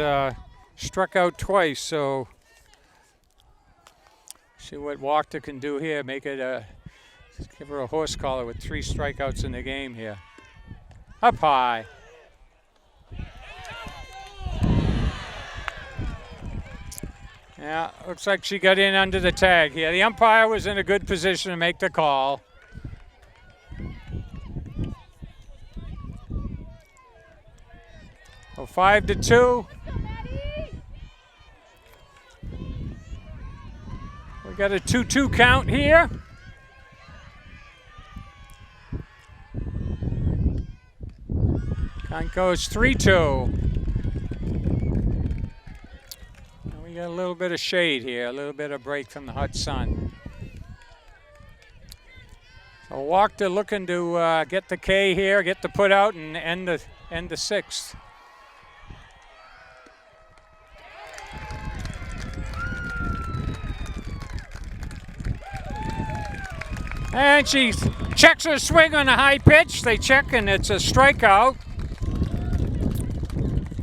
struck out twice, so see what Walker can do here. Make it give her a horse collar with 3 strikeouts in the game here. Up high. Yeah, looks like she got in under the tag here. The umpire was in a good position to make the call. So 5-2. We got a 2-2 count here. Count goes 3-2. We got a little bit of shade here, a little bit of break from the hot sun. So Walker looking to get the K here, get the put out, and end the 6th. And she checks her swing on a high pitch. They check, and it's a strikeout.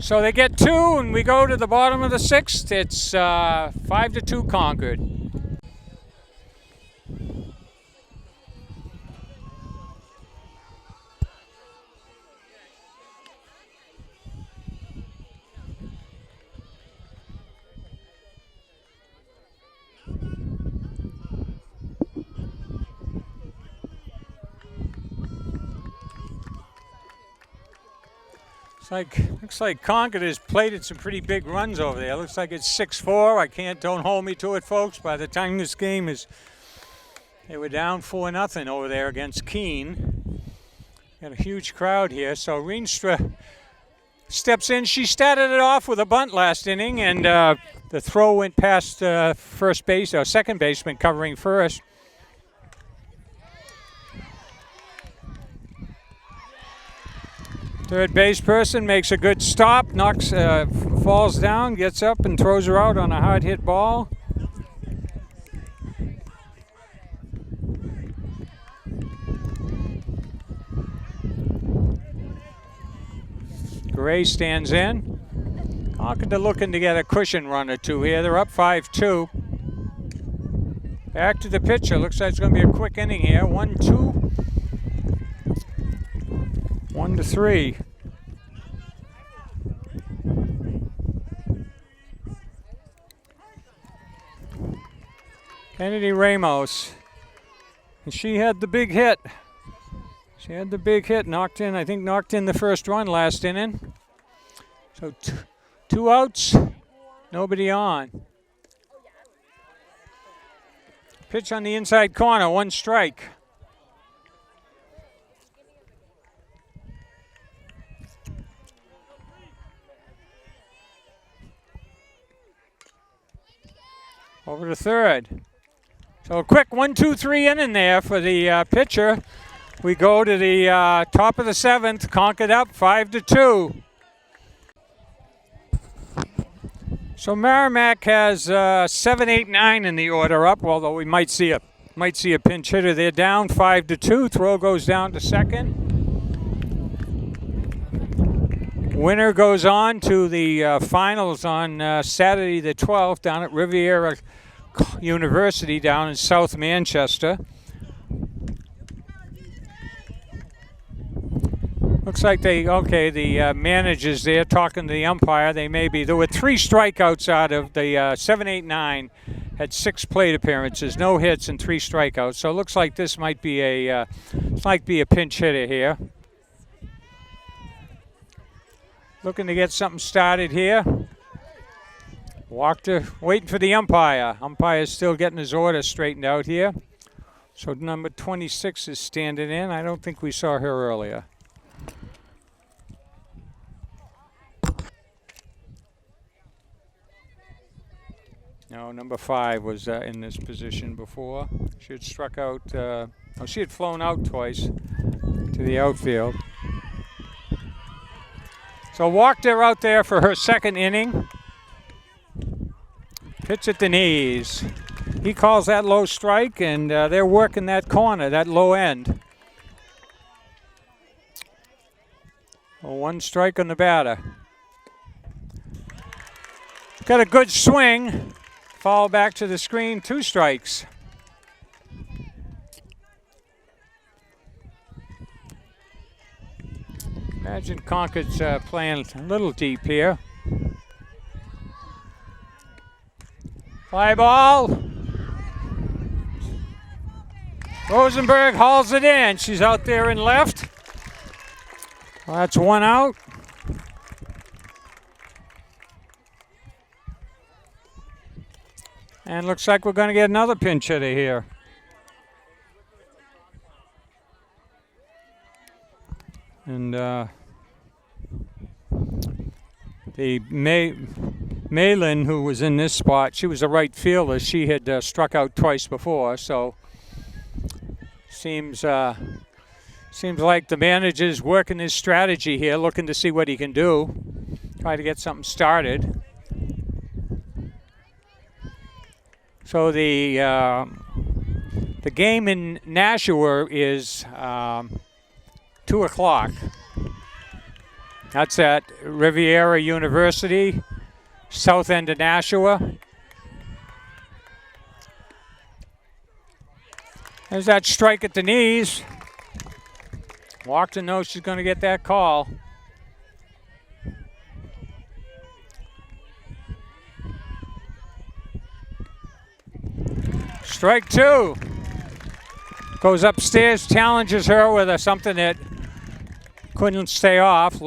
So they get 2, and we go to the bottom of the 6th. It's 5-2 Concord. Looks like Concord has plated some pretty big runs over there. Looks like it's 6-4. Don't hold me to it, folks. By the time this game is, they were down 4-0 over there against Keene. Got a huge crowd here. So Reenstra steps in. She started it off with a bunt last inning, and the throw went past first base, or second baseman covering first. Third base person makes a good stop, falls down, gets up and throws her out on a hard hit ball. Gray stands in. Concord are looking to get a cushion run or two here. They're up 5-2. Back to the pitcher. Looks like it's going to be a quick inning here. 1-2. 1-3. Kennedy Ramos. And she had the big hit. She had the big hit, knocked in the first run last inning. So two outs, nobody on. Pitch on the inside corner, 1 strike. Over to third. So a quick 1-2-3 inning there for the pitcher. We go to the top of the 7th. Concord up 5-2. So Merrimack has 7, 8, 9 in the order up. Although we might see a pinch hitter. They're down 5-2. Throw goes down to second. Winner goes on to the finals on Saturday the 12th down at Riviera University down in South Manchester. Looks like the managers there talking to the umpire. There were 3 strikeouts out of the 7, 8, 9. Had 6 plate appearances, no hits and 3 strikeouts. So it looks like this might be a pinch hitter here. Looking to get something started here. Wachter waiting for the umpire. Umpire's still getting his order straightened out here. So number 26 is standing in. I don't think we saw her earlier. No, number 5 was in this position before. She had struck out, she had flown out twice to the outfield. So Wachter out there for her second inning. Pitch at the knees. He calls that low strike, and they're working that corner, that low end. 1 strike on the batter. Got a good swing. Fall back to the screen, 2 strikes. Imagine Concord's playing a little deep here. Fly ball. Rosenberg hauls it in. She's out there in left. Well, that's 1 out. And looks like we're going to get another pinch hitter here. And the Malin, who was in this spot, she was a right fielder. She had struck out twice before, so seems like the manager's working his strategy here, looking to see what he can do, try to get something started. So the game in Nashua is 2 o'clock. That's at Riviera University, south end of Nashua. There's that strike at the knees. Wachter knows she's going to get that call. Strike 2. Goes upstairs, challenges her with something that couldn't lay off.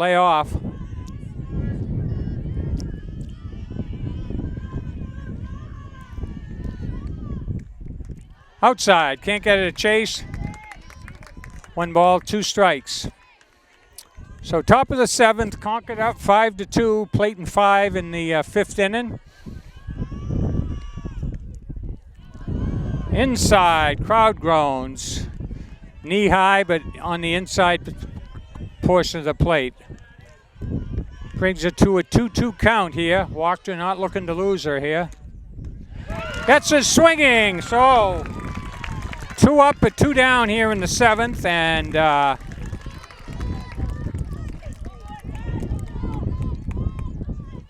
Outside, can't get it a chase. 1 ball, 2 strikes. So top of the 7th, Concord up 5-2, plate and 5 in the 5th inning. Inside, crowd groans. Knee high, but on the inside portion of the plate. Brings it to a 2-2 count here. Wachter not looking to lose her here. Gets her swinging, so 2 up but 2 down here in the 7th, and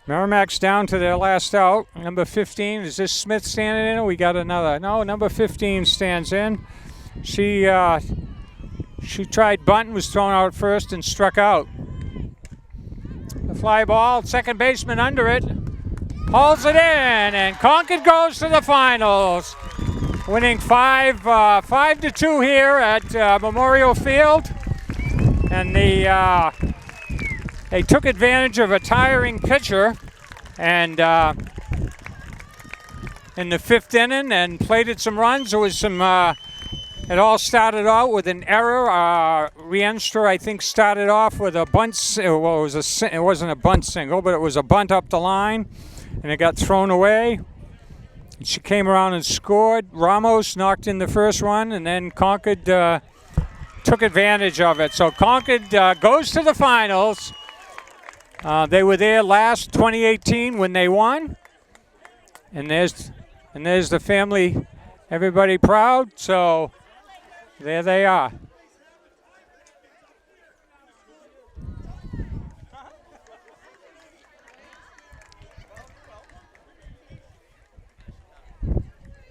Merrimack's down to their last out. Number 15, is this Smith standing in? We got another. No, number 15 stands in. She tried bunting, was thrown out first and struck out. The fly ball, second baseman under it, hauls it in, and Concord goes to the finals, winning 5-2 here at Memorial Field. And they took advantage of a tiring pitcher, and in the fifth inning, and plated some runs. There was some. It all started out with an error. Rienstra, I think, started off with a bunt. Well, it wasn't a bunt single, but it was a bunt up the line, and it got thrown away. And she came around and scored. Ramos knocked in the first run, and then Concord took advantage of it. So Concord goes to the finals. They were there last 2018 when they won, and there's the family. Everybody proud. So. There they are.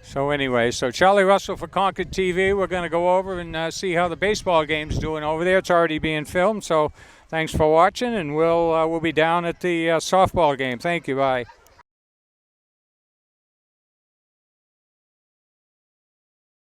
So anyway, Charlie Russell for Concord TV. We're going to go over and see how the baseball game's doing over there. It's already being filmed, so thanks for watching, and we'll be down at the softball game. Thank you. Bye.